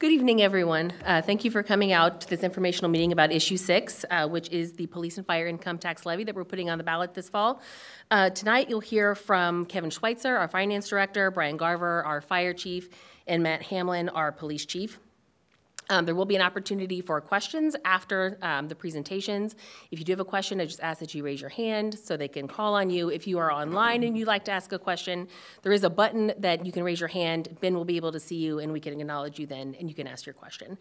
Good evening, everyone. Thank you for coming out to this informational meeting about Issue 6, which is the police and fire income tax levy that we're putting on the ballot this fall. Tonight, you'll hear from Kevin Schweitzer, our finance director, Brian Garver, our fire chief, and Matt Hamlin, our police chief. There will be an opportunity for questions after the presentations. If you do have a question, I just ask that you raise your hand so they can call on you. If you are online and you'd like to ask a question, there is a button that you can raise your hand. Ben will be able to see you, and we can acknowledge you then, and you can ask your question.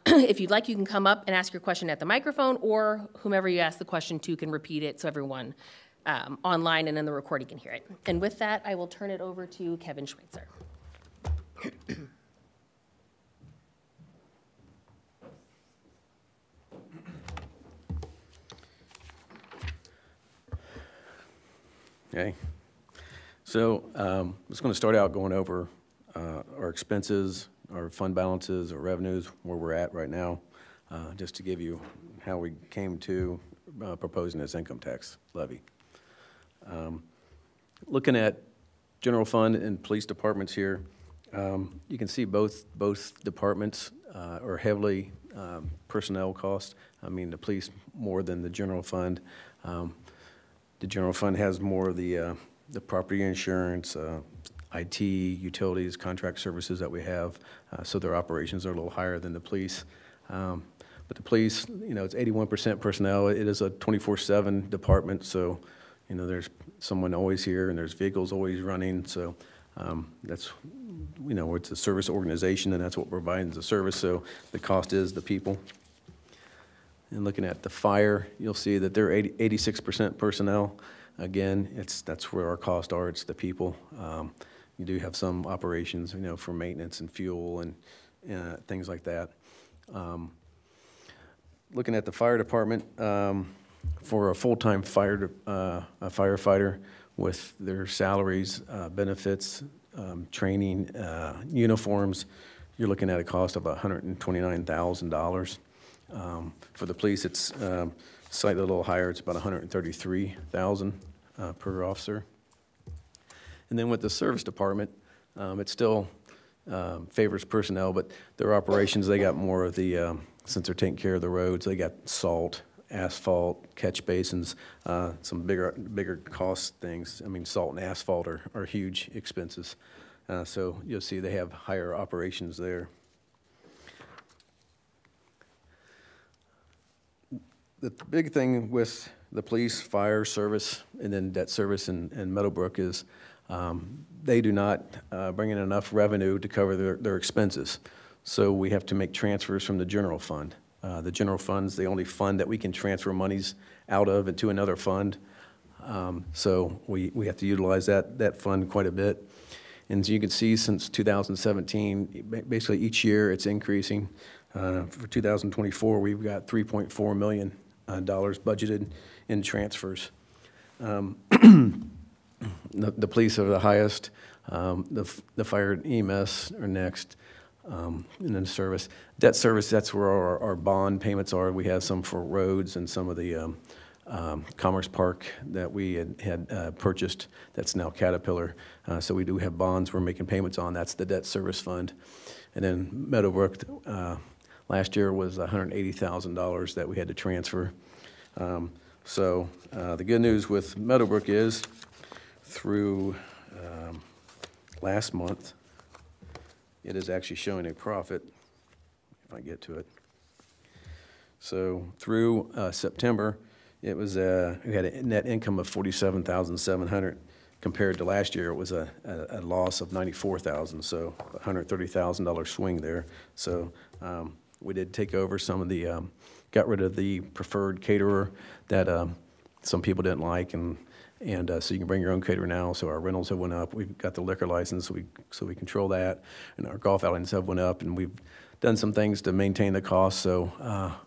If you'd like, you can come up and ask your question at the microphone, or whomever you ask the question to can repeat it so everyone online and in the recording can hear it. And with that, I will turn it over to Kevin Schweitzer. Okay, so I'm just going to start out going over our expenses, our fund balances, our revenues, where we're at right now, just to give you how we came to proposing this income tax levy. Looking at general fund and police departments here, you can see both departments are heavily personnel cost. I mean, the police more than the general fund. The general fund has more of the property insurance, IT, utilities, contract services that we have, so their operations are a little higher than the police. But the police, you know, it's 81% personnel. It is a 24/7 department, so, you know, there's someone always here and there's vehicles always running. So that's, you know, it's a service organization and that's what we're providing as a service, so the cost is the people. And looking at the fire, you'll see that they're 86% personnel. Again, that's where our costs are. It's the people. You do have some operations, you know, for maintenance and fuel and things like that. Looking at the fire department, for a full-time firefighter with their salaries, benefits, training, uniforms, you're looking at a cost of $129,000. For the police, it's slightly a little higher. It's about $133,000 per officer. And then with the service department, it still favors personnel, but their operations, they got more of the, since they're taking care of the roads, they got salt, asphalt, catch basins, some bigger cost things. I mean, salt and asphalt are huge expenses. So you'll see they have higher operations there. The big thing with the police, fire service, and then debt service in Meadowbrook is they do not bring in enough revenue to cover their expenses. So we have to make transfers from the general fund. The general fund's the only fund that we can transfer monies out of into another fund. So we have to utilize that fund quite a bit. And as you can see, since 2017, basically each year it's increasing. For 2024, we've got $3.4 million budgeted in transfers. The police are the highest, the fire and EMS are next, and then service. Debt service, that's where our bond payments are. We have some for roads and some of the Commerce Park that we had purchased that's now Caterpillar. So we do have bonds we're making payments on. That's the debt service fund. And then Meadowbrook, last year was $180,000 that we had to transfer. So the good news with Meadowbrook is through last month, it is actually showing a profit, if I get to it. So through September, it was we had a net income of $47,700. Compared to last year, it was a loss of $94,000, so a $130,000 swing there. So we did take over some of the, got rid of the preferred caterer that some people didn't like, and so you can bring your own caterer now. So our rentals have went up. We've got the liquor license, so we control that, and our golf outings have went up, and we've done some things to maintain the cost. So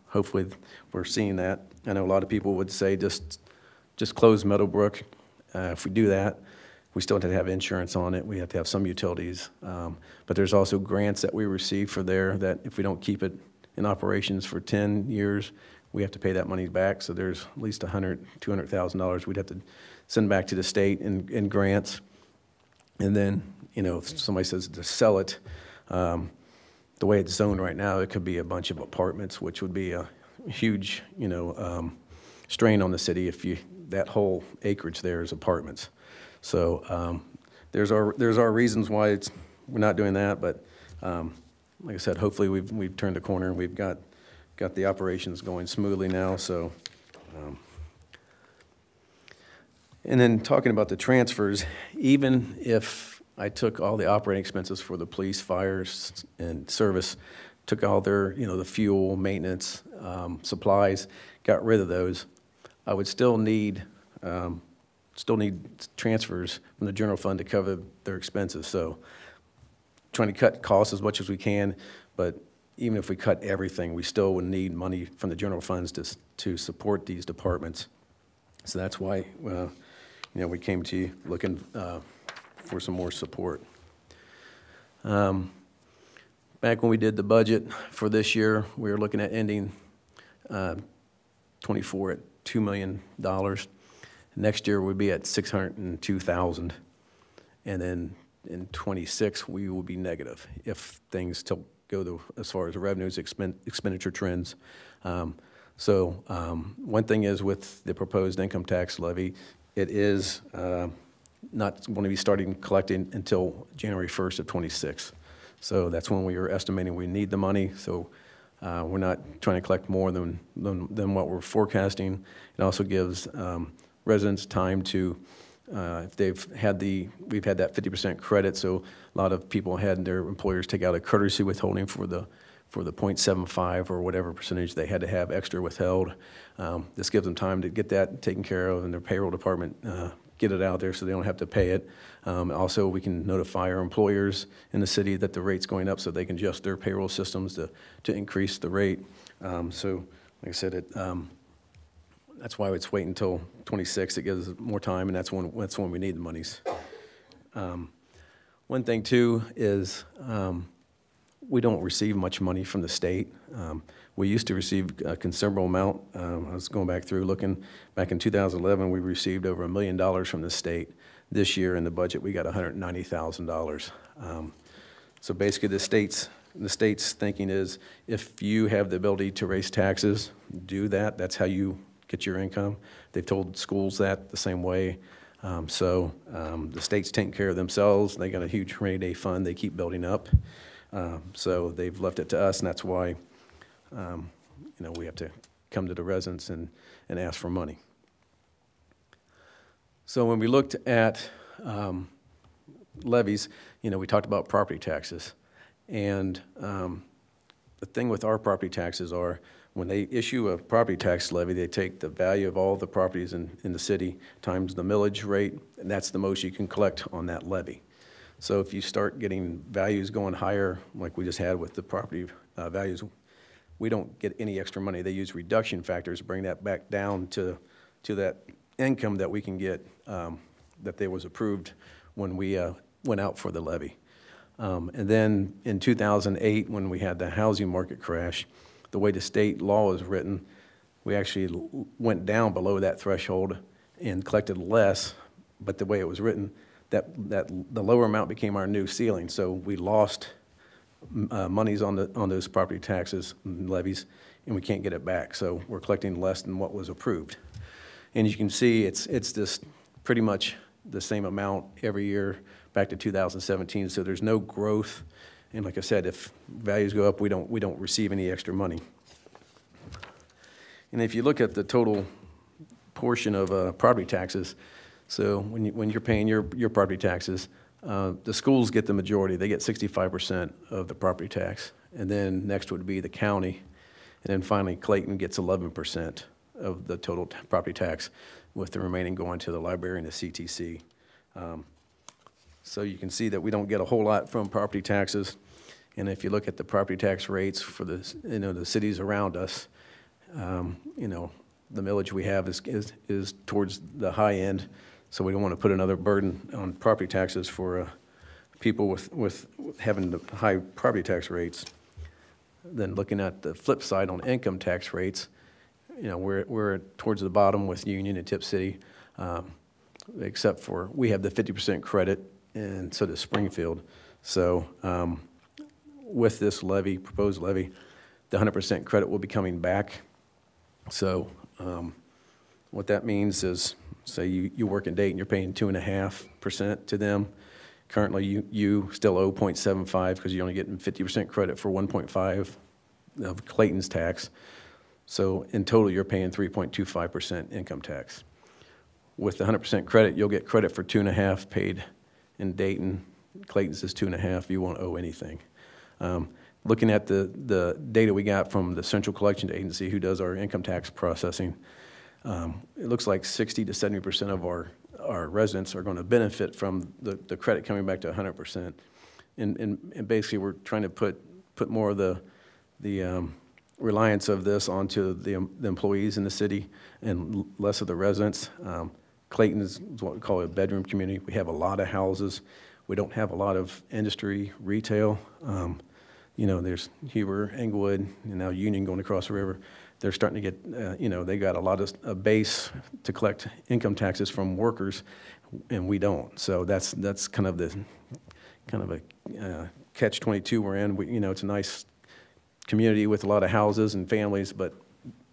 hopefully we're seeing that. I know a lot of people would say just close Meadowbrook. If we do that, we still have to have insurance on it. We have to have some utilities. But there's also grants that we receive for there that if we don't keep it in operations for 10 years, we have to pay that money back. So there's at least $100,000, $200,000 we'd have to send back to the state in grants. And then, you know, if somebody says to sell it, the the way it's zoned right now, it could be a bunch of apartments, which would be a huge, strain on the city if that whole acreage there is apartments. So there's our reasons why we're not doing that, but like I said, hopefully we've turned the corner and we've got the operations going smoothly now. So, and then talking about the transfers, even if I took all the operating expenses for the police, fires, and service, took all their, the fuel, maintenance, supplies, got rid of those, I would still need transfers from the general fund to cover their expenses. So trying to cut costs as much as we can, but even if we cut everything, we still would need money from the general funds to support these departments. So that's why, we came to you looking for some more support. Back when we did the budget for this year, we were looking at ending 24 at $2 million. Next year we'd be at 602,000, and then in 26 we will be negative if things still go as far as revenues, expenditure trends. One thing is with the proposed income tax levy, it is not going to be starting collecting until January 1st of 26. So that's when we were estimating we need the money. So we're not trying to collect more than what we're forecasting. It also gives residents time to, if we've had that 50% credit, so a lot of people had their employers take out a courtesy withholding for the 0.75 or whatever percentage they had to have extra withheld. This gives them time to get that taken care of, and their payroll department get it out there so they don't have to pay it. Also, we can notify our employers in the city that the rate's going up so they can adjust their payroll systems to increase the rate. So, like I said, that's why it's wait until 26. It gives us more time, and that's when we need the monies. One thing too is we don't receive much money from the state. We used to receive a considerable amount. I was going back through looking. Back in 2011, we received over $1 million from the state. This year in the budget, we got $190,000. So basically, the state's thinking is, if you have the ability to raise taxes, do that. That's how you get your income. They've told schools that the same way. The state's taking care of themselves. They got a huge rainy day fund they keep building up. So they've left it to us, and that's why we have to come to the residents and ask for money. So when we looked at levies, we talked about property taxes. And the thing with our property taxes are, when they issue a property tax levy, they take the value of all the properties in the city times the millage rate, and that's the most you can collect on that levy. So if you start getting values going higher, like we just had with the property values, we don't get any extra money. They use reduction factors to bring that back down to that income that we can get that they was approved when we went out for the levy. And then in 2008, when we had the housing market crash, the way the state law is written, we actually went down below that threshold and collected less, but the way it was written, that the lower amount became our new ceiling. So we lost monies on those property taxes and levies, and we can't get it back. So we're collecting less than what was approved. And you can see it's just pretty much the same amount every year back to 2017. So there's no growth. And like I said, if values go up, we don't receive any extra money. And if you look at the total portion of property taxes, so when you're paying your property taxes, the schools get the majority. They get 65% of the property tax. And then next would be the county. And then finally, Clayton gets 11% of the total property tax, with the remaining going to the library and the CTC. So you can see that we don't get a whole lot from property taxes. And if you look at the property tax rates for the cities around us, the millage we have is towards the high end. So we don't want to put another burden on property taxes for people with having the high property tax rates. Then looking at the flip side on income tax rates, we're towards the bottom with Union and Tip City, except for we have the 50% credit, and so does Springfield. So with this levy, proposed levy, the 100% credit will be coming back. So what that means is, say you work in Dayton, you're paying 2.5% to them. Currently, you still owe 0.75 because you're only getting 50% credit for 1.5 of Clayton's tax. So in total, you're paying 3.25% income tax. With the 100% credit, you'll get credit for 2.5 paid in Dayton. Clayton's is 2.5. You won't owe anything. Looking at the data we got from the Central Collection Agency, who does our income tax processing, it looks like 60 to 70% of our residents are going to benefit from the credit coming back to 100%. And basically, we're trying to put more of the reliance of this onto the employees in the city and less of the residents. Clayton is what we call a bedroom community. We have a lot of houses. We don't have a lot of industry, retail. You know, there's Huber, Englewood, and now Union going across the river. They're starting to get, you know, they got a lot of a base to collect income taxes from workers, and we don't. So that's kind of a catch-22 we're in. You know, it's a nice community with a lot of houses and families, but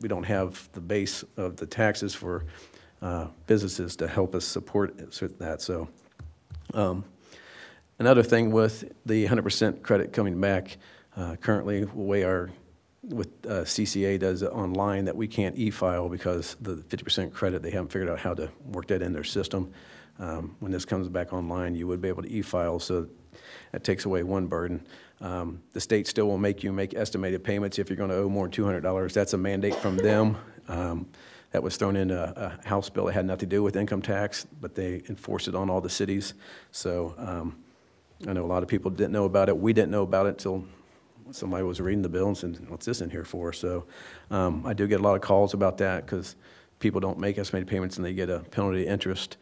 we don't have the base of the taxes for businesses to help us support that. So another thing with the 100% credit coming back, currently the way with CCA does it online, that we can't e-file because the 50% credit, they haven't figured out how to work that in their system. When this comes back online, you would be able to e-file, so that takes away one burden. The state still will make you make estimated payments if you're going to owe more than $200. That's a mandate from them. That was thrown in a House bill that had nothing to do with income tax, but they enforced it on all the cities. So I know a lot of people didn't know about it. We didn't know about it until somebody was reading the bill and said, what's this in here for? So I do get a lot of calls about that because people don't make estimated payments and they get a penalty interest.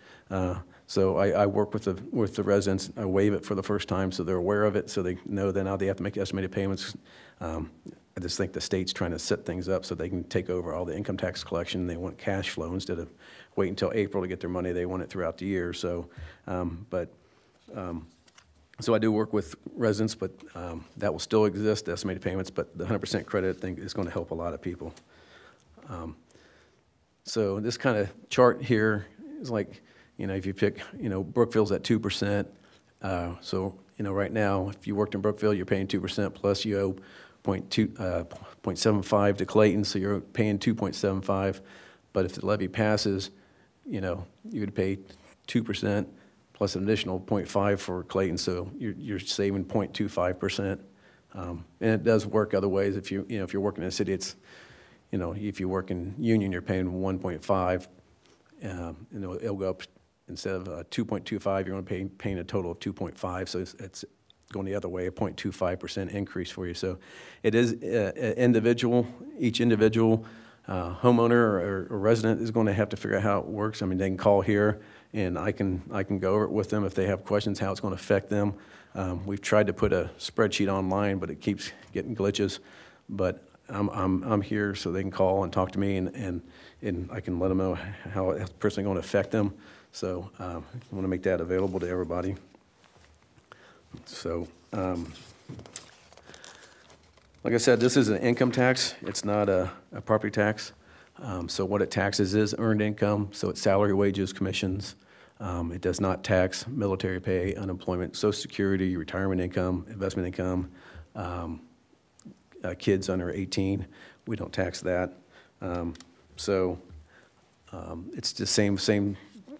So I work with the residents. I waive it for the first time so they're aware of it, so they know that now they have to make estimated payments. I just think the state's trying to set things up so they can take over all the income tax collection. They want cash flow instead of waiting until April to get their money. They want it throughout the year. So, so I do work with residents, but that will still exist, estimated payments, but the 100% credit, I think, is going to help a lot of people. So this kind of chart here is like, you know, if you pick, you know, Brookville's at 2%. So, you know, right now, if you worked in Brookville, you're paying 2%, plus you owe 0.75 to Clayton, so you're paying 2.75. But if the levy passes, you know, you would pay 2% plus an additional 0.5 for Clayton, so you're saving 0.25%. And it does work other ways. If you know, if you're working in a city, it's, you know, if you work in Union, you're paying 1.5. You know, it'll go up instead of 2.25. You're going to be paying a total of 2.5. So it's going the other way, a 0.25% increase for you. So it is individual. Each individual homeowner or resident is going to have to figure out how it works. I mean, they can call here, and I can go over it with them if they have questions how it's going to affect them. We've tried to put a spreadsheet online, but it keeps getting glitches. But I'm here so they can call and talk to me, and I can let them know how it's personally going to affect them. So I want to make that available to everybody. So like I said, this is an income tax. It's not a property tax. So what it taxes is earned income. So it's salary, wages, commissions. It does not tax military pay, unemployment, Social Security, retirement income, investment income, kids under 18. We don't tax that. It's the same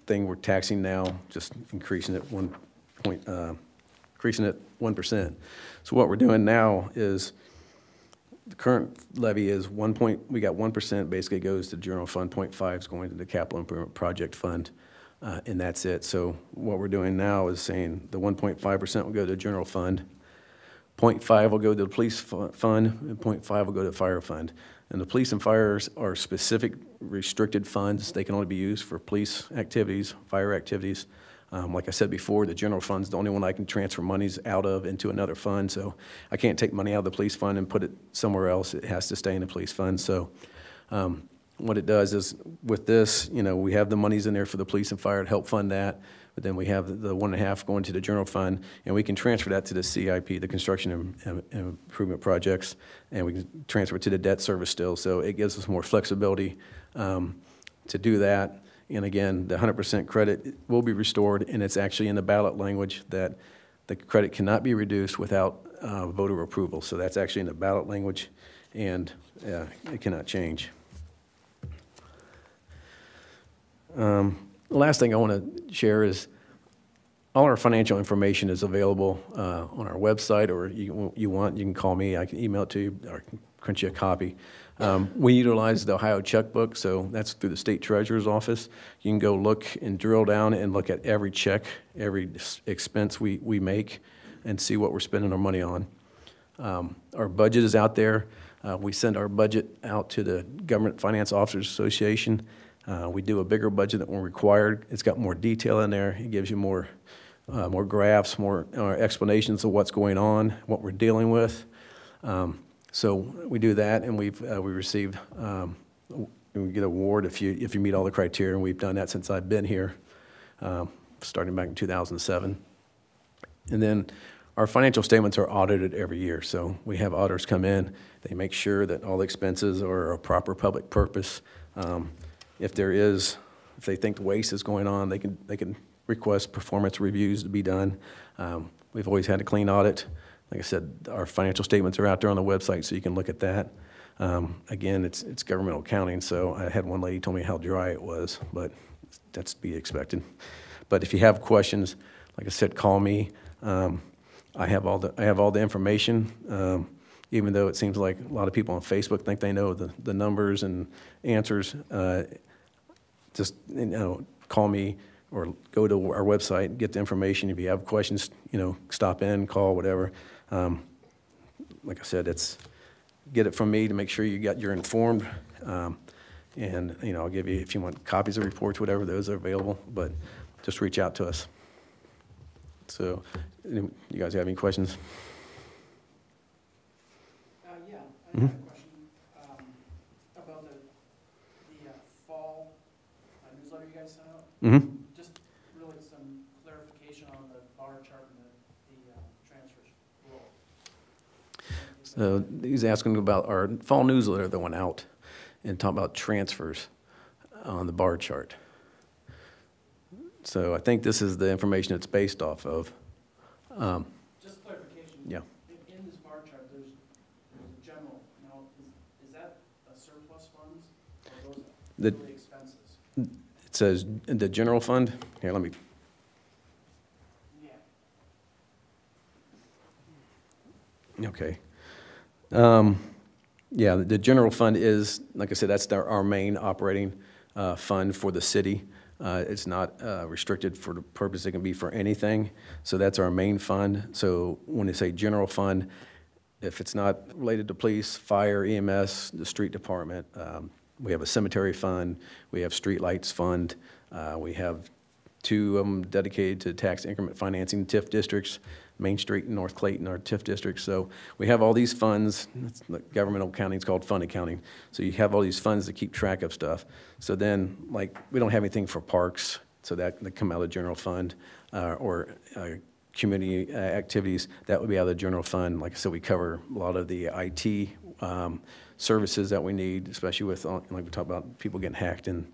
thing we're taxing now, just increasing it 1%. So what we're doing now is the current levy is we got 1% basically goes to general fund, 0.5 is going to the capital improvement project fund, and that's it. So what we're doing now is saying the 1.5% will go to the general fund, 0.5 will go to the police fund, and 0.5 will go to the fire fund. And the police and fires are specific restricted funds. They can only be used for police activities, fire activities. Like I said before, the general fund's the only one I can transfer monies out of into another fund. So I can't take money out of the police fund and put it somewhere else. It has to stay in the police fund. So what it does is with this, you know, we have the monies in there for the police and fire to help fund that. but then we have the 1.5 going to the general fund, and we can transfer that to the CIP, the construction and improvement projects, and we can transfer it to the debt service still. So it gives us more flexibility to do that. And again, the 100% credit will be restored, and it's actually in the ballot language that the credit cannot be reduced without voter approval. So that's actually in the ballot language, and it cannot change. The last thing I want to share is all our financial information is available on our website, or you can call me. I can email it to you, or I can print you a copy. We utilize the Ohio checkbook, so that's through the state treasurer's office. You can go look and drill down and look at every check, every expense we make, and see what we're spending our money on. Our budget is out there. We send our budget out to the Government Finance Officers Association. We do a bigger budget than we're required. It's got more detail in there. It gives you more graphs, more explanations of what's going on, what we're dealing with. So we do that, and we receive we get an award if you meet all the criteria, and we've done that since I've been here, starting back in 2007. And then our financial statements are audited every year, so we have auditors come in. They make sure that all the expenses are a proper public purpose. If they think the waste is going on, they can request performance reviews to be done. We've always had a clean audit. Like I said, our financial statements are out there on the website, so you can look at that. Again, it's governmental accounting, so I had one lady told me how dry it was, but that's to be expected. But if you have questions, like I said, call me. I have all the information. Even though it seems like a lot of people on Facebook think they know the numbers and answers, just call me or go to our website and get the information. If you have questions, stop in, call, whatever. Like I said, get it from me to make sure you're informed. And I'll give you, if you want copies of reports, whatever, those are available. But just reach out to us. So, you guys have any questions? Yeah, I have a question about the fall newsletter you guys sent out. Mm-hmm. Just really some clarification on the bar chart and the transfers role. So he's asking about our fall newsletter that went out and talking about transfers on the bar chart. So I think this is the information it's based off of. Just clarification. Yeah. In this bar chart, there's a general. Now, is that a surplus funds or those really expenses? It says the general fund. Here, let me. Yeah. Okay. Yeah, the general fund is, like I said, that's our main operating fund for the city. It's not restricted for the purpose. It can be for anything. So that's our main fund. So when they say general fund, if it's not related to police, fire, EMS, the street department, we have a cemetery fund, we have streetlights fund, we have 2 of them dedicated to tax increment financing, TIF districts, Main Street and North Clayton are TIF districts. So we have all these funds. It's like governmental accounting is called fund accounting. So you have all these funds to keep track of stuff. So then, like, we don't have anything for parks, so that come out of the general fund, or community activities, that would be out of the general fund. Like I said, we cover a lot of the IT services that we need, especially with, like we talked about, people getting hacked and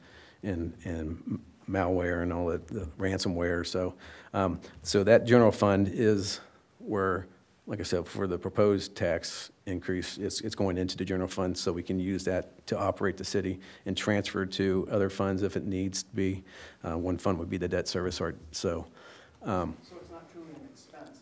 malware and all the ransomware. So that general fund is where, like I said, for the proposed tax increase, it's going into the general fund, so we can use that to operate the city and transfer to other funds if it needs to be. One fund would be the debt service. So it's not truly an expense,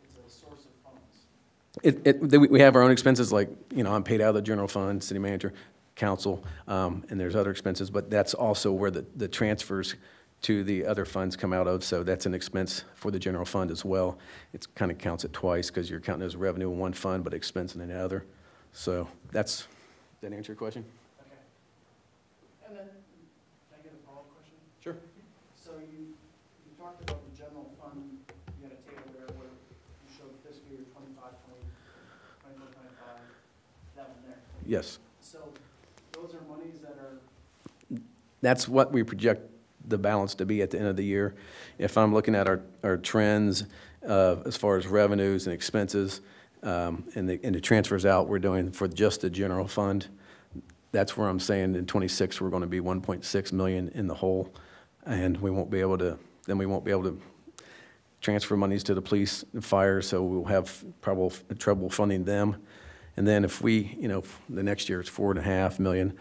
it's a source of funds. We have our own expenses, like, I'm paid out of the general fund, city manager, council, and there's other expenses, but that's also where the transfers to the other funds come out of, so that's an expense for the general fund as well. It kind of counts it twice because you're counting as revenue in one fund but expense in another. So does that answer your question? Okay. And then, can I get a follow-up question? Sure. So you talked about the general fund, you had a table there where you showed fiscal year 25, 24, 25, that one there. Yes. So those are monies that are... That's what we project the balance to be at the end of the year. If I'm looking at our trends as far as revenues and expenses, and the transfers out we're doing for just the general fund, that's where I'm saying in '26 we're going to be 1.6 million in the hole, and we won't be able to transfer monies to the police and fire, so we'll have trouble funding them. And then if we, the next year it's 4.5 million.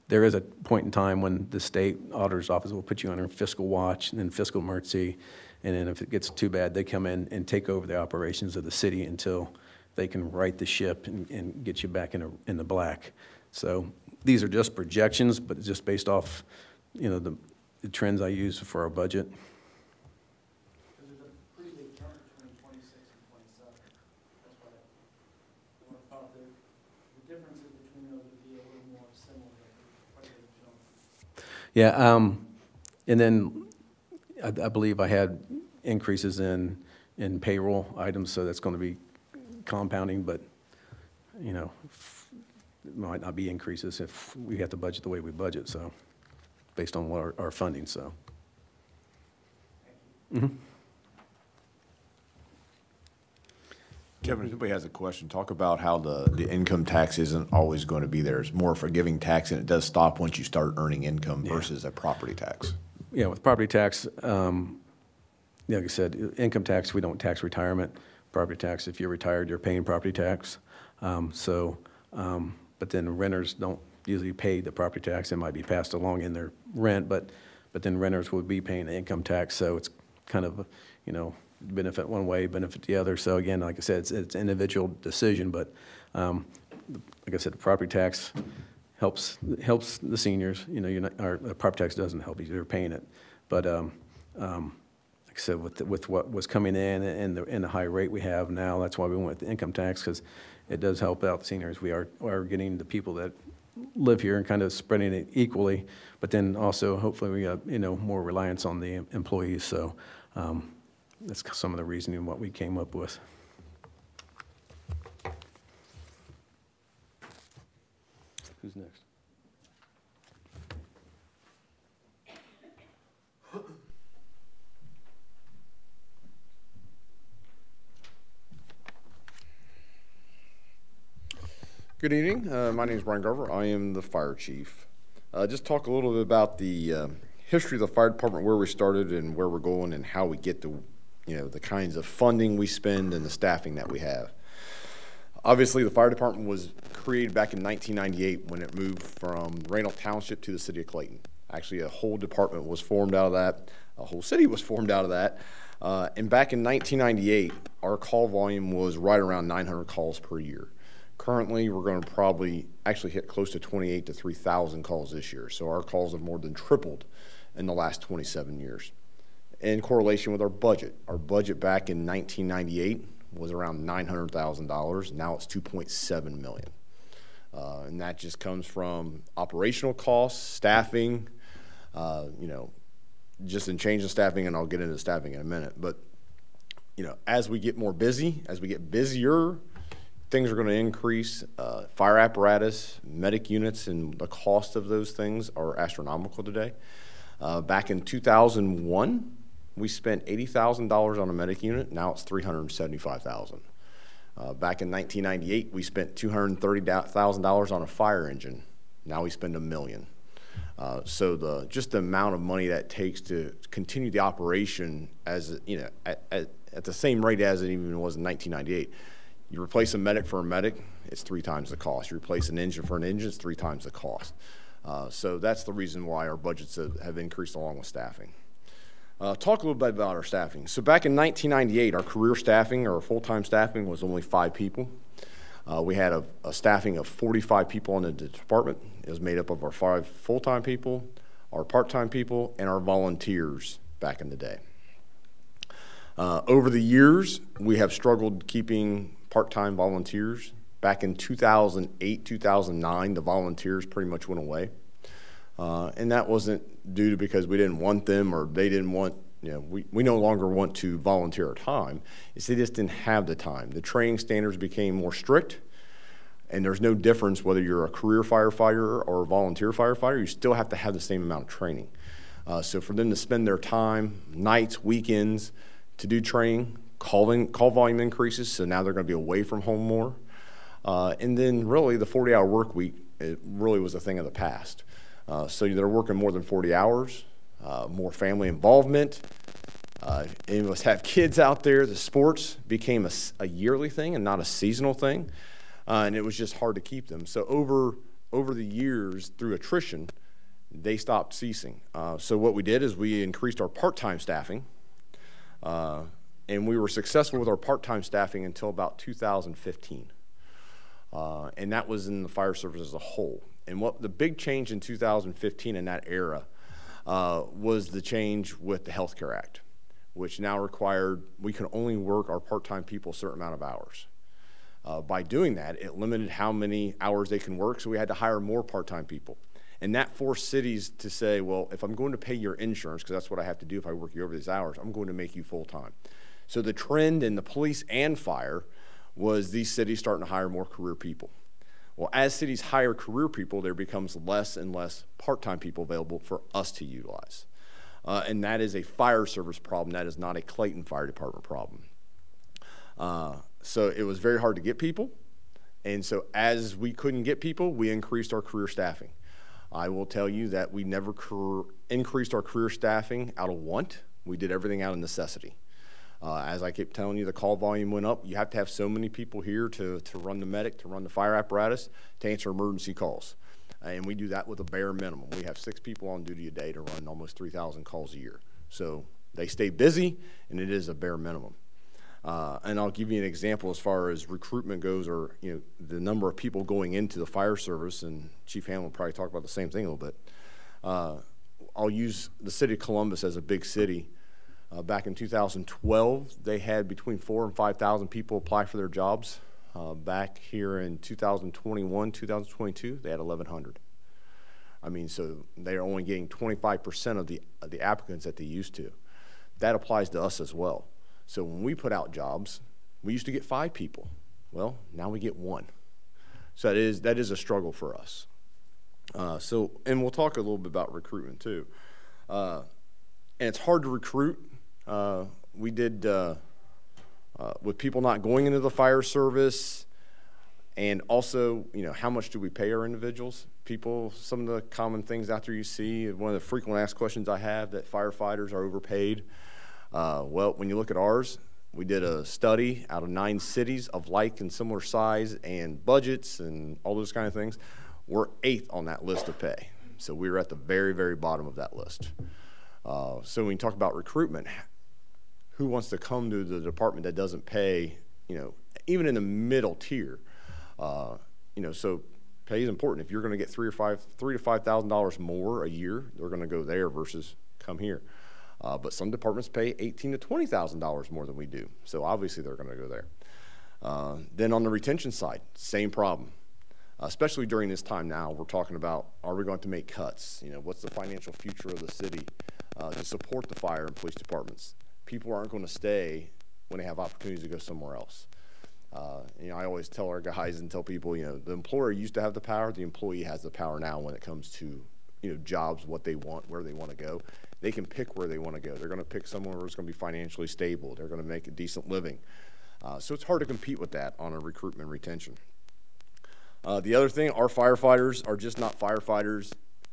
There is a point in time when the state auditor's office will put you under fiscal watch and then fiscal emergency, and then if it gets too bad, they come in and take over the operations of the city until they can right the ship and get you back in the black. So these are just projections, but it's just based off, the trends I use for our budget. Because there's a pretty big jump between 26 and 27. That's why I thought the differences between those would be a little more similar, but quite a big jump. Yeah, and then I believe I had increases in payroll items, so that's going to be compounding, but, it might not be increases if we have to budget the way we budget, so, based on what our funding, so. Mm-hmm. Kevin, if anybody has a question, talk about how the income tax isn't always going to be there. It's more a forgiving tax, and it does stop once you start earning income versus a property tax. Yeah, with property tax, like I said, income tax, we don't tax retirement. Property tax, if you're retired, you're paying property tax. But then renters don't usually pay the property tax. It might be passed along in their rent, but then renters would be paying the income tax. So it's kind of, benefit one way, benefit the other. So again, like I said, it's an individual decision, but like I said, the property tax helps the seniors. Our property tax doesn't help you; they're paying it. But like I said, with what was coming in and the high rate we have now, that's why we went with the income tax, because it does help out the seniors. We are getting the people that live here and kind of spreading it equally, but then also hopefully we got more reliance on the employees. So that's some of the reasoning what we came up with. Who's next? Good evening. My name is Brian Garver. I am the fire chief. Just talk a little bit about the history of the fire department, where we started and where we're going, and how we get the kinds of funding we spend and the staffing that we have. Obviously, the fire department was created back in 1998 when it moved from Randall Township to the city of Clayton. Actually, a whole department was formed out of that. A whole city was formed out of that. And back in 1998, our call volume was right around 900 calls per year. Currently, we're going to probably actually hit close to 28 to 3,000 calls this year. So our calls have more than tripled in the last 27 years. In correlation with our budget back in 1998 was around $900,000. Now it's $2.7 million. And that just comes from operational costs, staffing, just in changing staffing, and I'll get into staffing in a minute. But, as we get more busy, as we get busier, things are going to increase. Fire apparatus, medic units, and the cost of those things are astronomical today. Back in 2001, we spent $80,000 on a medic unit. Now it's $375,000. Back in 1998, we spent $230,000 on a fire engine. Now we spend $1 million. So just the amount of money that it takes to continue the operation as at the same rate as it even was in 1998. You replace a medic for a medic, it's 3 times the cost. You replace an engine for an engine, it's 3 times the cost. So that's the reason why our budgets have increased along with staffing. Talk a little bit about our staffing. So back in 1998, our career staffing, or full-time staffing, was only 5 people. We had a staffing of 45 people in the department. It was made up of our 5 full-time people, our part-time people, and our volunteers back in the day. Over the years, we have struggled keeping part-time volunteers. Back in 2008, 2009, the volunteers pretty much went away. And that wasn't due to because we didn't want them or they didn't want, we no longer want to volunteer our time. It's they just didn't have the time. The training standards became more strict, and there's no difference whether you're a career firefighter or a volunteer firefighter. You still have to have the same amount of training. So for them to spend their time, nights, weekends, to do training, call volume increases, so now they're going to be away from home more. And then really the 40-hour work week, it really was a thing of the past. So they're working more than 40 hours, more family involvement. And must have kids out there. The sports became a yearly thing and not a seasonal thing. And it was just hard to keep them. So over the years, through attrition, they stopped ceasing. So what we did is we increased our part-time staffing. And we were successful with our part-time staffing until about 2015. And that was in the fire service as a whole. And what the big change in 2015 in that era was the change with the Health Care Act, which now required we could only work our part-time people a certain amount of hours. By doing that, it limited how many hours they can work, so we had to hire more part-time people. And that forced cities to say, well, if I'm going to pay your insurance, because that's what I have to do if I work you over these hours, I'm going to make you full-time. So the trend in the police and fire was these cities starting to hire more career people. Well, as cities hire career people, there becomes less and less part-time people available for us to utilize. And that is a fire service problem. That is not a Clayton Fire Department problem. So it was very hard to get people. And so as we couldn't get people, we increased our career staffing. I will tell you that we never increased our career staffing out of want. We did everything out of necessity. As I keep telling you, the call volume went up. You have to have so many people here to run the medic, to run the fire apparatus, to answer emergency calls. And we do that with a bare minimum. We have 6 people on duty a day to run almost 3,000 calls a year. So they stay busy, and it is a bare minimum. And I'll give you an example as far as recruitment goes, or the number of people going into the fire service, and Chief Hamlin will probably talk about the same thing a little bit. I'll use the city of Columbus as a big city. Back in 2012, they had between 4,000 and 5,000 people apply for their jobs. Back here in 2021, 2022, they had 1,100. I mean, so they're only getting 25% of the applicants that they used to. That applies to us as well. So when we put out jobs, we used to get 5 people. Well, now we get 1. So that is a struggle for us. And we'll talk a little bit about recruitment too. And it's hard to recruit. We did, with people not going into the fire service, and also, how much do we pay our individuals? People, some of the common things out there you see, one of the frequent asked questions I have, that firefighters are overpaid. Well, when you look at ours, we did a study out of 9 cities of like and similar size and budgets and all those kind of things. We're 8th on that list of pay. So we were at the very, very bottom of that list. So when you talk about recruitment, who wants to come to the department that doesn't pay, even in the middle tier? So pay is important. If you're going to get $3,000 to $5,000 more a year, they're going to go there versus come here. But some departments pay $18,000 to $20,000 more than we do. So obviously they're going to go there. Then on the retention side, same problem. Especially during this time now, we're talking about, are we going to make cuts? What's the financial future of the city to support the fire and police departments? People aren't going to stay when they have opportunities to go somewhere else. I always tell our guys and tell people, the employer used to have the power. The employee has the power now when it comes to, jobs, what they want, where they want to go. They can pick where they want to go. They're going to pick somewhere where it's going to be financially stable. They're going to make a decent living. So it's hard to compete with that on a recruitment retention. The other thing, our firefighters are just not firefighters,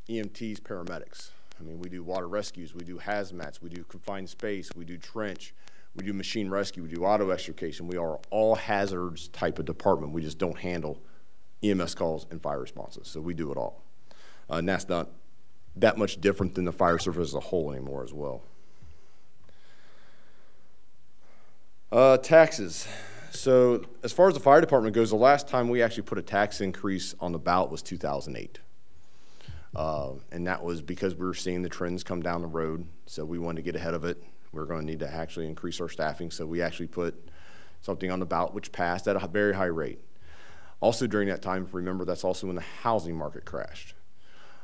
EMTs, paramedics. I mean, we do water rescues, we do hazmats, we do confined space, we do trench, we do machine rescue, we do auto extrication. We are all hazards type of department. We just don't handle EMS calls and fire responses. So we do it all. And that's not that much different than the fire service as a whole anymore as well. Taxes. So as far as the fire department goes, the last time we actually put a tax increase on the ballot was 2008. And that was because we were seeing the trends come down the road, so we wanted to get ahead of it. We were going to need to actually increase our staffing, so we actually put something on the ballot which passed at a very high rate. Also during that time, remember, that's also when the housing market crashed.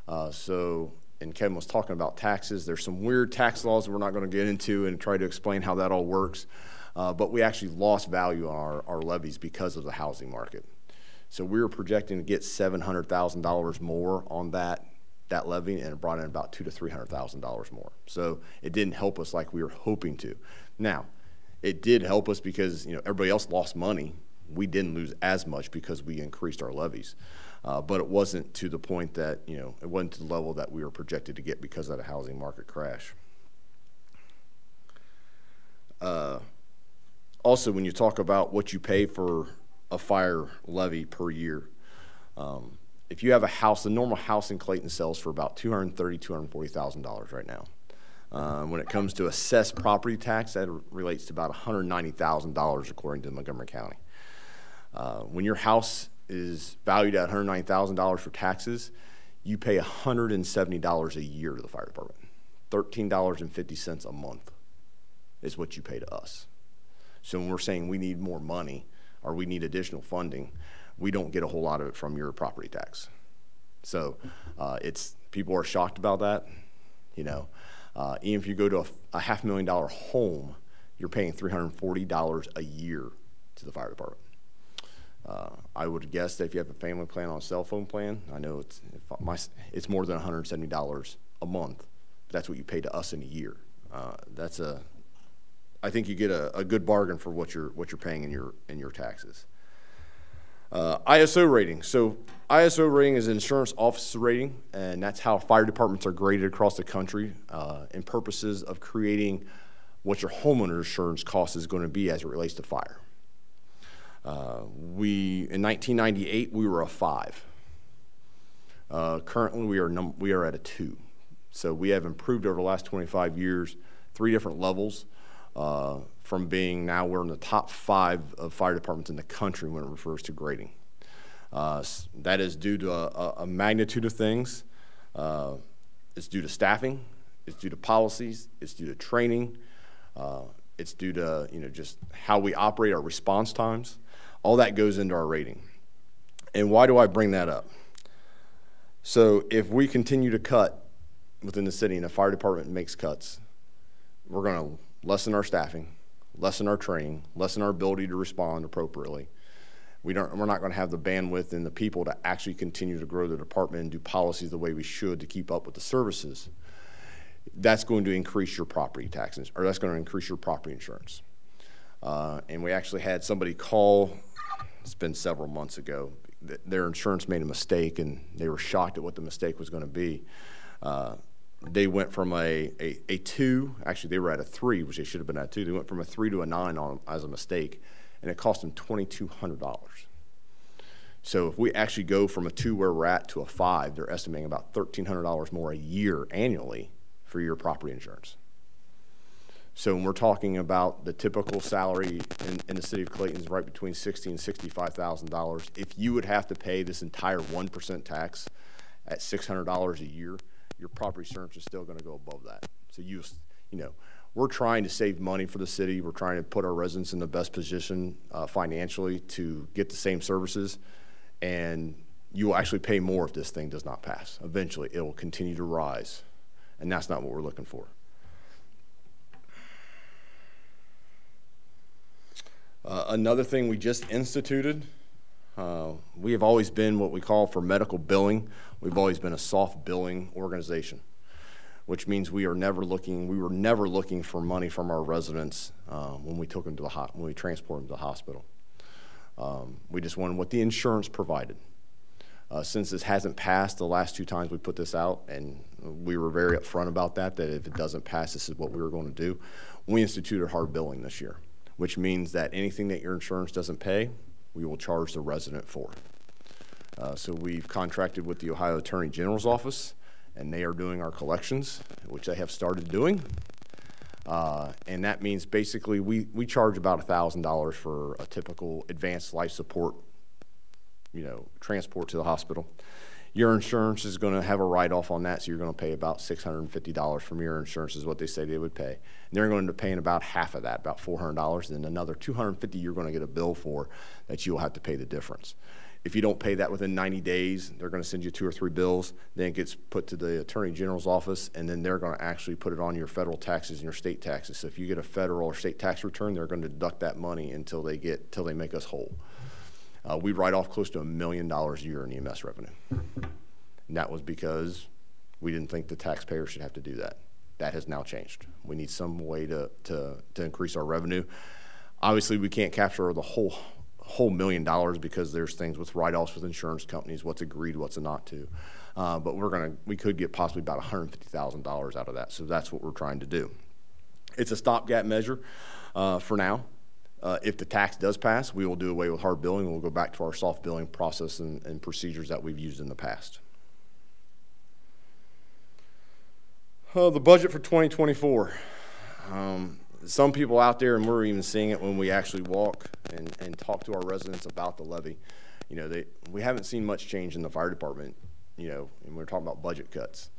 And Kevin was talking about taxes. There's some weird tax laws that we're not going to get into and try to explain how that all works. But we actually lost value on our levies because of the housing market. So we were projecting to get $700,000 more on that that levy, and it brought in about $200,000 to $300,000 more. So it didn't help us like we were hoping to. Now, it did help us because everybody else lost money. We didn't lose as much because we increased our levies, but it wasn't to the point that it wasn't to the level that we were projected to get because of the housing market crash. Also, when you talk about what you pay for a fire levy per year, if you have a house, the normal house in Clayton sells for about $230,000, $240,000 right now. When it comes to assessed property tax, that relates to about $190,000 according to Montgomery County. When your house is valued at $190,000 for taxes, you pay $170 a year to the fire department. $13.50 a month is what you pay to us. So when we're saying we need more money or we need additional funding, we don't get a whole lot of it from your property tax. So people are shocked about that. Even if you go to a $500,000 home, you're paying $340 a year to the fire department. I would guess that if you have a family plan on a cell phone plan, I know it's more than $170 a month. But that's what you pay to us in a year. I think you get a good bargain for what you're paying in your taxes. ISO rating. So ISO rating is an insurance officer rating, and that's how fire departments are graded across the country in purposes of creating what your homeowner insurance cost is going to be as it relates to fire. In 1998, we were a 5. Currently, we are at a 2. So we have improved over the last 25 years, 3 different levels. From being now we're in the top 5 of fire departments in the country when it refers to grading. That is due to a magnitude of things. It's due to staffing, it's due to policies, it's due to training, it's due to just how we operate, our response times. All that goes into our rating. And why do I bring that up? So if we continue to cut within the city and the fire department makes cuts, we're going to lessen our staffing, lessen our training, lessen our ability to respond appropriately. We're not going to have the bandwidth and the people to actually continue to grow the department and do policies the way we should to keep up with the services. That's going to increase your property taxes, or that's going to increase your property insurance. And we actually had somebody call, it's been several months ago, their insurance made a mistake and they were shocked at what the mistake was going to be. They went from a 2, actually they were at a 3, which they should have been at 2. They went from a 3 to a 9 as a mistake, and it cost them $2,200. So if we actually go from a 2 where we're at to a 5, they're estimating about $1,300 more a year annually for your property insurance. So when we're talking about the typical salary in the city of Clayton is right between $60,000 and $65,000. If you would have to pay this entire 1% tax at $600 a year, your property insurance is still going to go above that. So we're trying to save money for the city. We're trying to put our residents in the best position financially to get the same services, and you will actually pay more if this thing does not pass. Eventually, it will continue to rise, and that's not what we're looking for. Another thing we just instituted, we have always been what we call for medical billing. We've always been a soft billing organization, which means we were never looking for money from our residents when we took them to when we transported them to the hospital. We just wanted what the insurance provided. Since this hasn't passed the last 2 times we put this out, and we were very upfront about that if it doesn't pass, this is what we were going to do. We instituted hard billing this year, which means that anything that your insurance doesn't pay, we will charge the resident for. So we've contracted with the Ohio Attorney General's office, and they are doing our collections, which they have started doing. And that means basically we charge about $1,000 for a typical advanced life support, transport to the hospital. Your insurance is going to have a write-off on that, so you're going to pay about $650 from your insurance is what they say they would pay. And they're going to be paying about half of that, about $400, and then another $250 you're going to get a bill for that you'll have to pay the difference. If you don't pay that within 90 days, they're going to send you 2 or 3 bills. Then it gets put to the Attorney General's office, and then they're going to actually put it on your federal taxes and your state taxes. So if you get a federal or state tax return, they're going to deduct that money until they make us whole. We write off close to $1 million a year in EMS revenue. And that was because We didn't think the taxpayer should have to do that. That has now changed. We need some way to increase our revenue. Obviously, we can't capture the whole $1 million because there's things with write-offs with insurance companies, what's agreed, what's not to. But we could get possibly about $150,000 out of that. So that's what we're trying to do. It's a stopgap measure for now. If the tax does pass, we will do away with hard billing and we'll go back to our soft billing process and procedures that we've used in the past. The budget for 2024. Some people out there, and we're even seeing it when we actually walk and talk to our residents about the levy, we haven't seen much change in the fire department, and we're talking about budget cuts.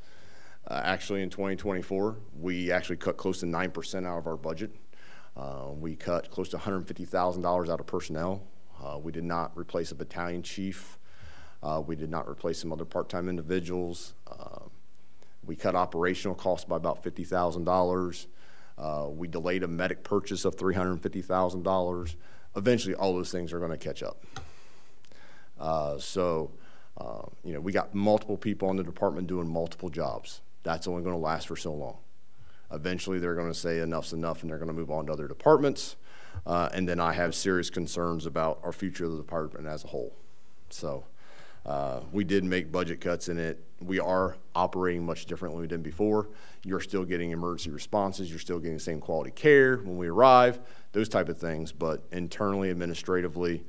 Actually, in 2024, we actually cut close to 9% out of our budget. We cut close to $150,000 out of personnel. We did not replace a battalion chief. We did not replace some other part-time individuals. We cut operational costs by about $50,000. We delayed a medic purchase of $350,000. Eventually, all those things are going to catch up. We got multiple people in the department doing multiple jobs. That's only going to last for so long. Eventually, they're going to say enough's enough, and they're going to move on to other departments. And then I have serious concerns about our future of the department as a whole. So we did make budget cuts in it. We are operating much differently than we did before. You're still getting emergency responses. You're still getting the same quality care when we arrive, those type of things. But internally, administratively,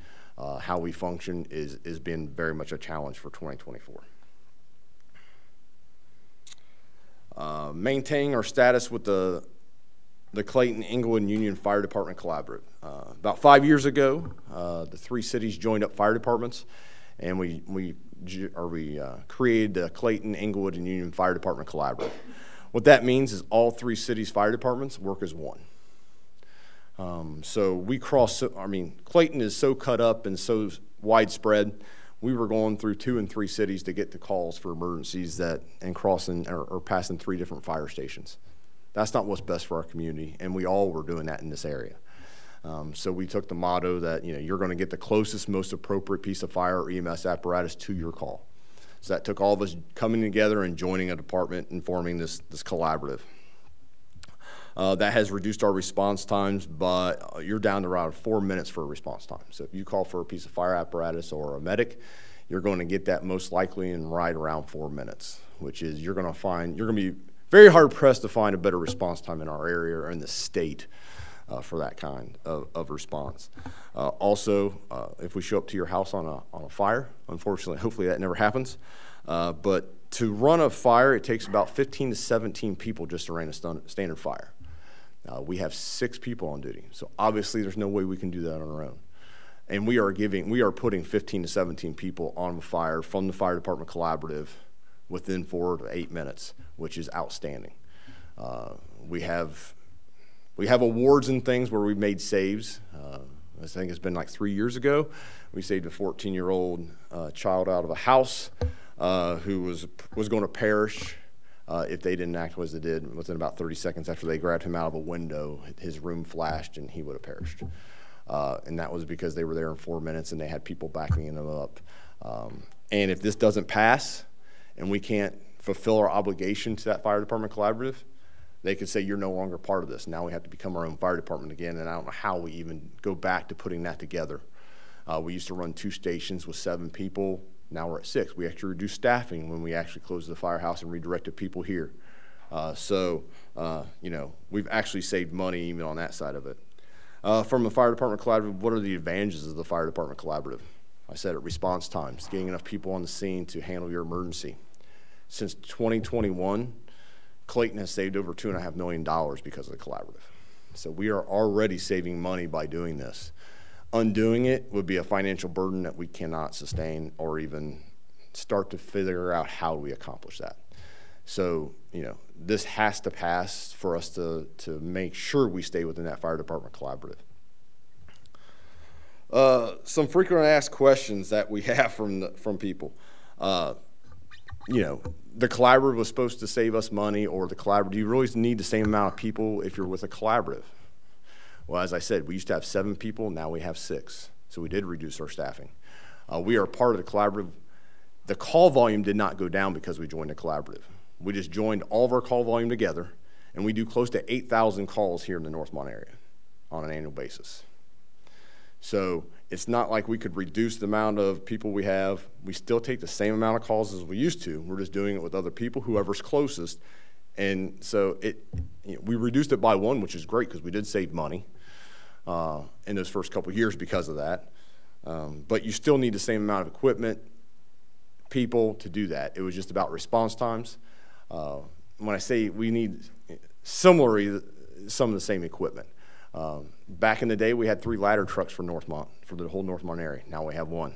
how we function is been very much a challenge for 2024. Maintaining our status with the Clayton, Inglewood, and Union Fire Department Collaborative. About 5 years ago, the 3 cities joined up fire departments, and we created the Clayton, Inglewood, and Union Fire Department Collaborative. What that means is all 3 cities' fire departments work as one. Clayton is so cut up and so widespread. We were going through 2 and 3 cities to get the calls for emergencies and crossing or passing 3 different fire stations. That's not what's best for our community, and we all were doing that in this area. So we took the motto that you're going to get the closest, most appropriate piece of fire or EMS apparatus to your call. So that took all of us coming together and joining a department and forming this collaborative. That has reduced our response times, but you're down to around 4 minutes for a response time. So if you call for a piece of fire apparatus or a medic, you're going to get that most likely in right around 4 minutes, which is you're going to be very hard pressed to find a better response time in our area or in the state for that kind of response. Also, if we show up to your house on a fire, unfortunately, hopefully that never happens, but to run a fire, it takes about 15 to 17 people just to run a standard fire. We have 6 people on duty, so obviously there's no way we can do that on our own. And we are putting 15 to 17 people on the fire from the fire department collaborative within 4 to 8 minutes, which is outstanding. We have awards and things where we've made saves. I think it's been like 3 years ago. We saved a 14-year-old child out of a house who was going to perish if they didn't act as they did. Within about 30 seconds after they grabbed him out of a window, his room flashed and he would have perished. And that was because they were there in 4 minutes and they had people backing them up. And if this doesn't pass and we can't fulfill our obligation to that fire department collaborative, they could say you're no longer part of this. Now we have to become our own fire department again, and I don't know how we even go back to putting that together. We used to run 2 stations with 7 people. Now we're at 6. We actually reduced staffing when we actually closed the firehouse and redirected people here. We've actually saved money even on that side of it. From the fire department collaborative, what are the advantages of the fire department collaborative? I said it, response times, getting enough people on the scene to handle your emergency. Since 2021, Clayton has saved over $2.5 million because of the collaborative. So we are already saving money by doing this. Undoing it would be a financial burden that we cannot sustain or even start to figure out how we accomplish that. So, this has to pass for us to make sure we stay within that fire department collaborative. Some frequently asked questions that we have from people. The collaborative was supposed to save us money, or the collaborative, do you really need the same amount of people if you're with a collaborative? Well, as I said, we used to have 7 people, now we have 6. So we did reduce our staffing. We are part of the collaborative. The call volume did not go down because we joined the collaborative. We just joined all of our call volume together, and we do close to 8,000 calls here in the Northmont area on an annual basis. So it's not like we could reduce the amount of people we have. We still take the same amount of calls as we used to. We're just doing it with other people, whoever's closest. And so we reduced it by one, which is great because we did save money in those first couple of years because of that. But you still need the same amount of equipment, people to do that. It was just about response times. When I say we need similarly some of the same equipment. Back in the day, we had 3 ladder trucks for Northmont, for the whole Northmont area. Now we have 1.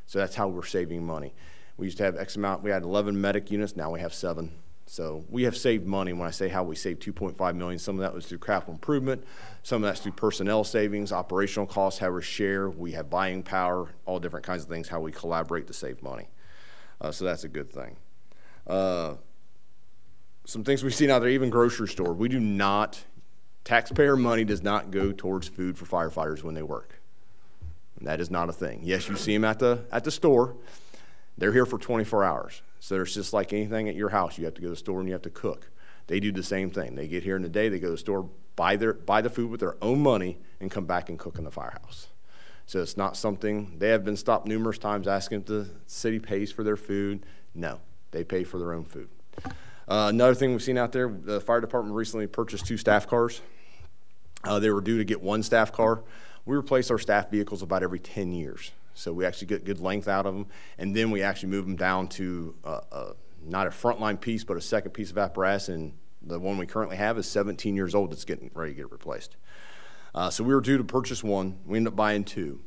So that's how we're saving money. We used to have X amount. We had 11 medic units. Now we have 7. So we have saved money. When I say how we saved $2.5 million, some of that was through capital improvement. Some of that's through personnel savings, operational costs, how we share. We have buying power, all different kinds of things, how we collaborate to save money. So that's a good thing. Some things we've seen out there, even grocery store. We do not, taxpayer money does not go towards food for firefighters when they work. And that is not a thing. Yes, you see them at the store. They're here for 24 hours. So it's just like anything at your house. You have to go to the store and you have to cook. They do the same thing. They get here in the day, they go to the store, buy the food with their own money, and come back and cook in the firehouse. So it's not something, they have been stopped numerous times asking if the city pays for their food. No, they pay for their own food. Another thing we've seen out there, the fire department recently purchased 2 staff cars. They were due to get 1 staff car. We replace our staff vehicles about every 10 years. So we actually get good length out of them, and then we actually move them down to not a frontline piece, but a second piece of apparatus, and the one we currently have is 17 years old. It's getting ready to get replaced. So we were due to purchase 1. We ended up buying 2.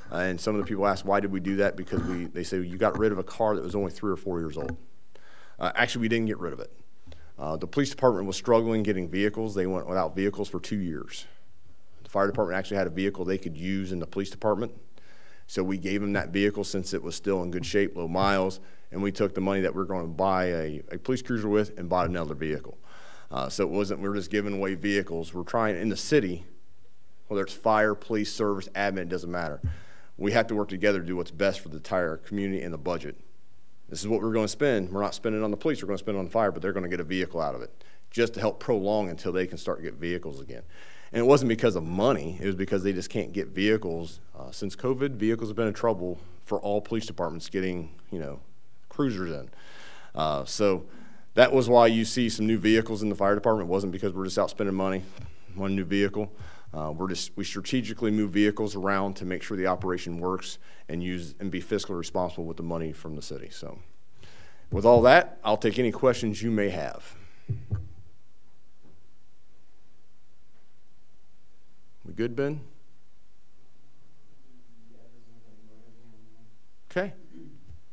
And some of the people asked, why did we do that? Because they say, you got rid of a car that was only 3 or 4 years old. Actually, we didn't get rid of it. The police department was struggling getting vehicles. They went without vehicles for 2 years. The fire department actually had a vehicle they could use in the police department. So we gave them that vehicle since it was still in good shape, low miles, and we took the money that we were going to buy a police cruiser with and bought another vehicle. So it wasn't, we were just giving away vehicles. We're trying, in the city, whether it's fire, police, service, admin, it doesn't matter. We have to work together to do what's best for the entire community and the budget. This is what we're going to spend. We're not spending it on the police, we're going to spend it on the fire, but they're going to get a vehicle out of it just to help prolong until they can start to get vehicles again. And it wasn't because of money, it was because they just can't get vehicles. Since COVID, vehicles have been in trouble for all police departments getting, cruisers in. So that was why you see some new vehicles in the fire department. It wasn't because we're just out spending money, 1 new vehicle. We strategically move vehicles around to make sure the operation works and be fiscally responsible with the money from the city. So with all that, I'll take any questions you may have. We good, Ben? Okay.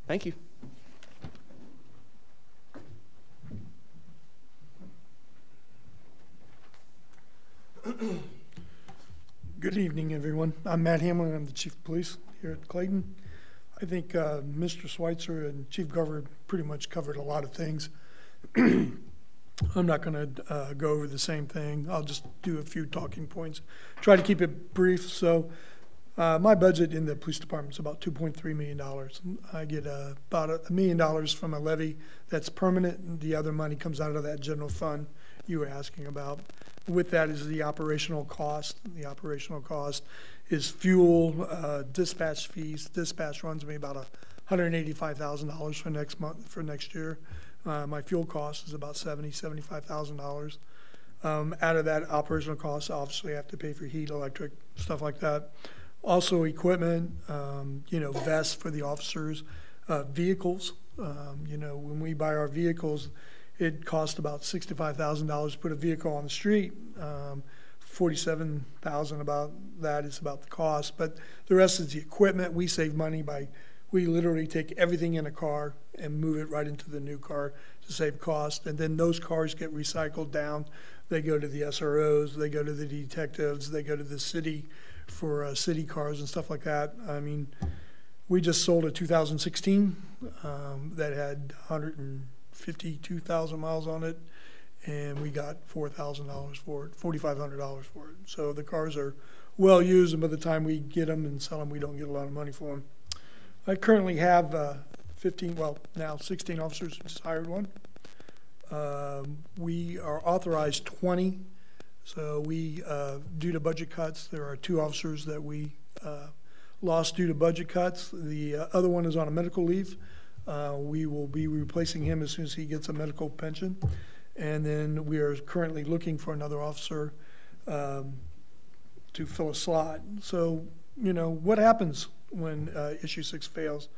Thank you. Good evening, everyone. I'm Matt Hamlin. I'm the Chief of Police here at Clayton. I think Mr. Schweitzer and Chief Glover pretty much covered a lot of things. I'm not going to go over the same thing. I'll just do a few talking points. Try to keep it brief. So my budget in the police department is about $2.3 million. I get about $1 million from a levy that's permanent, and the other money comes out of that general fund you were asking about. With that is the operational cost. The operational cost is fuel, dispatch fees. Dispatch runs me about $185,000 for next year. My fuel cost is about $75,000. Out of that operational cost, obviously I have to pay for heat, electric, stuff like that. Also equipment, vests for the officers, vehicles. When we buy our vehicles, it costs about $65,000 to put a vehicle on the street. $47,000 about that is about the cost, but the rest is the equipment. We save money we literally take everything in a car and move it right into the new car to save cost, and then those cars get recycled down. They go to the SROs, they go to the detectives, they go to the city for city cars and stuff like that. I mean, we just sold a 2016 that had 152,000 miles on it, and we got $4,000 for it, $4,500 for it. So the cars are well used, and by the time we get them and sell them, we don't get a lot of money for them. I currently have 16 officers, just hired one. We are authorized 20, so we, due to budget cuts, there are 2 officers that we lost due to budget cuts. The other one is on a medical leave. We will be replacing him as soon as he gets a medical pension. And then we are currently looking for another officer to fill a slot. So, you know, what happens when issue 6 fails?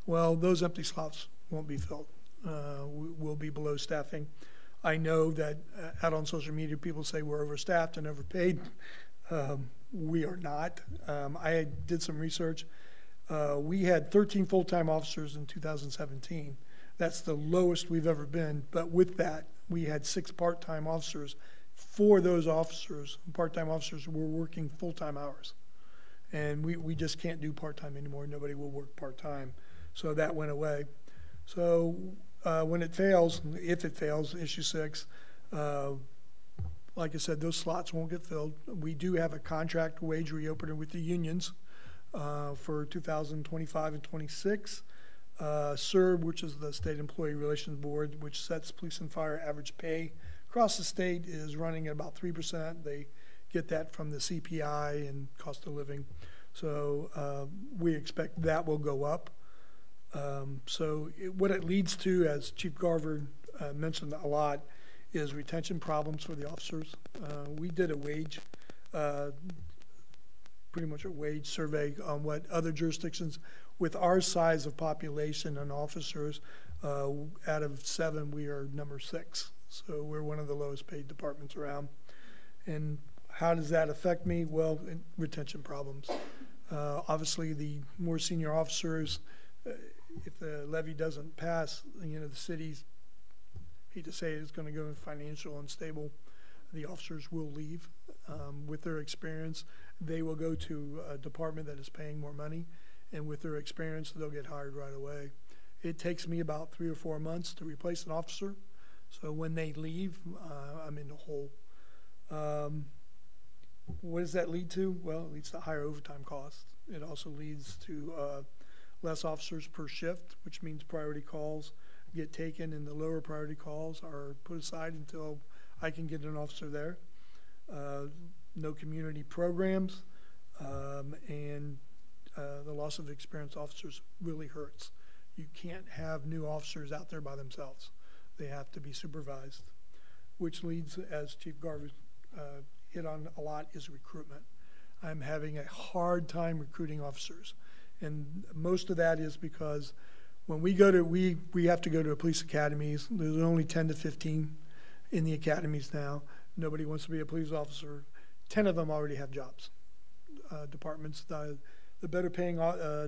Well, those empty slots won't be filled. We'll be below staffing. I know that out on social media, people say we're overstaffed and overpaid. We are not. I did some research. We had 13 full-time officers in 2017. That's the lowest we've ever been. But with that, we had 6 part-time officers. 4 of those officers, part-time officers, were working full-time hours. And we just can't do part-time anymore. Nobody will work part-time. So that went away. So when it fails, if it fails, issue 6, like I said, those slots won't get filled. We do have a contract wage reopener with the unions for 2025 and 26. SERB, which is the State Employee Relations Board, which sets police and fire average pay across the state, is running at about 3%. They get that from the CPI and cost of living. So we expect that will go up. What it leads to, as Chief Garver mentioned a lot, is retention problems for the officers. We did a wage, pretty much a wage survey on what other jurisdictions with our size of population and officers, out of 7, we are number 6. So we're one of the lowest paid departments around. And how does that affect me? Well, retention problems. Obviously, the more senior officers, if the levy doesn't pass, you know, the city's, hate to say it, is going to go financial unstable. The officers will leave with their experience. They will go to a department that is paying more money, and with their experience, they'll get hired right away. It takes me about 3 or 4 months to replace an officer. So when they leave, I'm in the hole. What does that lead to? Well, it leads to higher overtime costs. It also leads to less officers per shift, which means priority calls get taken and the lower priority calls are put aside until I can get an officer there. No community programs, and the loss of experienced officers really hurts. You can't have new officers out there by themselves. They have to be supervised, which leads, as Chief Garver hit on a lot, is recruitment. I'm having a hard time recruiting officers. And most of that is because when we go to, we have to go to police academies. There's only 10 to 15 in the academies now. Nobody wants to be a police officer. 10 of them already have jobs. Departments, the better paying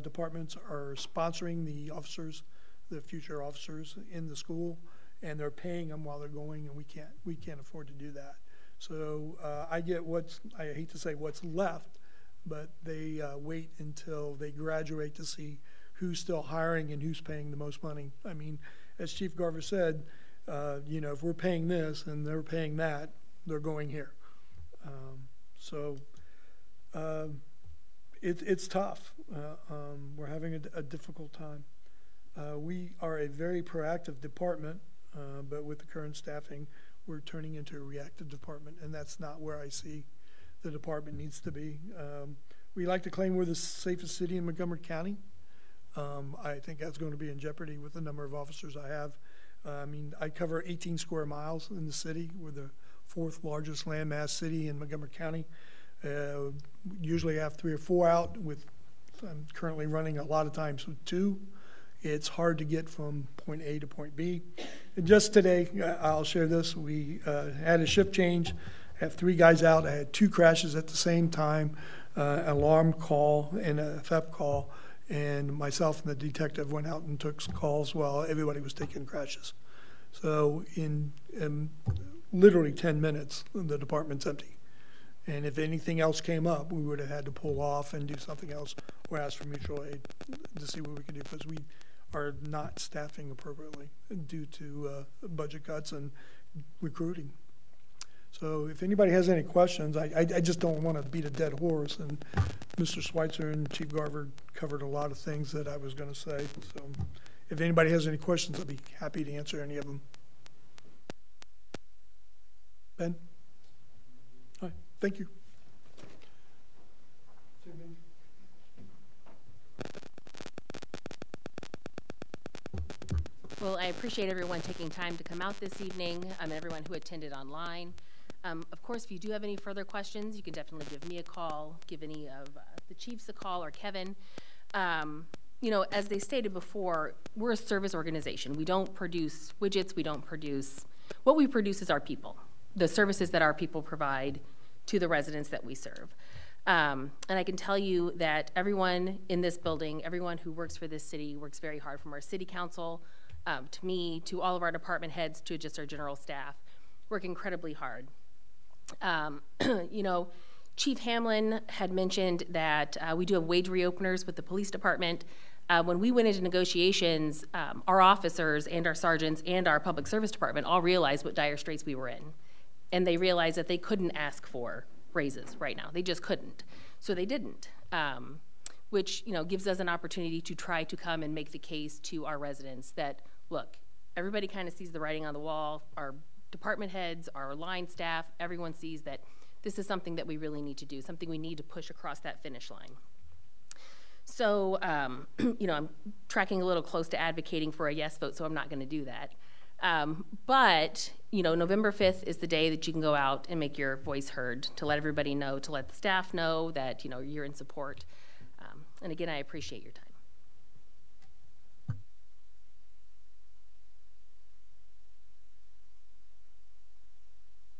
departments are sponsoring the officers, the future officers in the school, and they're paying them while they're going, and we can't afford to do that. So I get I hate to say what's left, but they wait until they graduate to see who's still hiring and who's paying the most money. I mean, as Chief Garver said, you know, if we're paying this and they're paying that, they're going here. It's tough. We're having a difficult time. We are a very proactive department, but with the current staffing, we're turning into a reactive department, and that's not where I see the department needs to be. We like to claim we're the safest city in Montgomery County. I think that's going to be in jeopardy with the number of officers I have. I mean, I cover 18 square miles in the city. We're the 4th largest landmass city in Montgomery County. Usually have 3 or 4 out. I'm currently running a lot of times with 2. It's hard to get from point A to point B. And just today, I'll share this. We had a shift change. I have 3 guys out. I had 2 crashes at the same time, alarm call and a theft call. And myself and the detective went out and took some calls while everybody was taking crashes. So in literally 10 minutes, the department's empty. And if anything else came up, we would have had to pull off and do something else or ask for mutual aid to see what we could do, because we are not staffing appropriately due to budget cuts and recruiting. So if anybody has any questions, I just don't want to beat a dead horse. And Mr. Schweitzer and Chief Garver covered a lot of things that I was going to say. So if anybody has any questions, I'd be happy to answer any of them. Ben? All right, thank you. Well, I appreciate everyone taking time to come out this evening, and everyone who attended online. Of course, if you do have any further questions, you can definitely give me a call, give any of the chiefs a call, or Kevin. You know, as they stated before, we're a service organization. We don't produce widgets, what we produce is our people, the services that our people provide to the residents that we serve. And I can tell you that everyone in this building, everyone who works for this city works very hard, from our city council, to me, to all of our department heads, to just our general staff, work incredibly hard. You know, Chief Hamlin had mentioned that we do have wage reopeners with the police department. When we went into negotiations, our officers and our sergeants and our public service department all realized what dire straits we were in. And they realized that they couldn't ask for raises right now. They just couldn't. So they didn't, which, you know, gives us an opportunity to try to come and make the case to our residents that, look, everybody kind of sees the writing on the wall. Our department heads, our line staff, everyone sees that this is something that we really need to do, something we need to push across that finish line. So, you know, I'm tracking a little close to advocating for a yes vote, so I'm not going to do that. But, you know, November 5th is the day that you can go out and make your voice heard, to let everybody know, to let the staff know that, you know, you're in support. And again, I appreciate your time.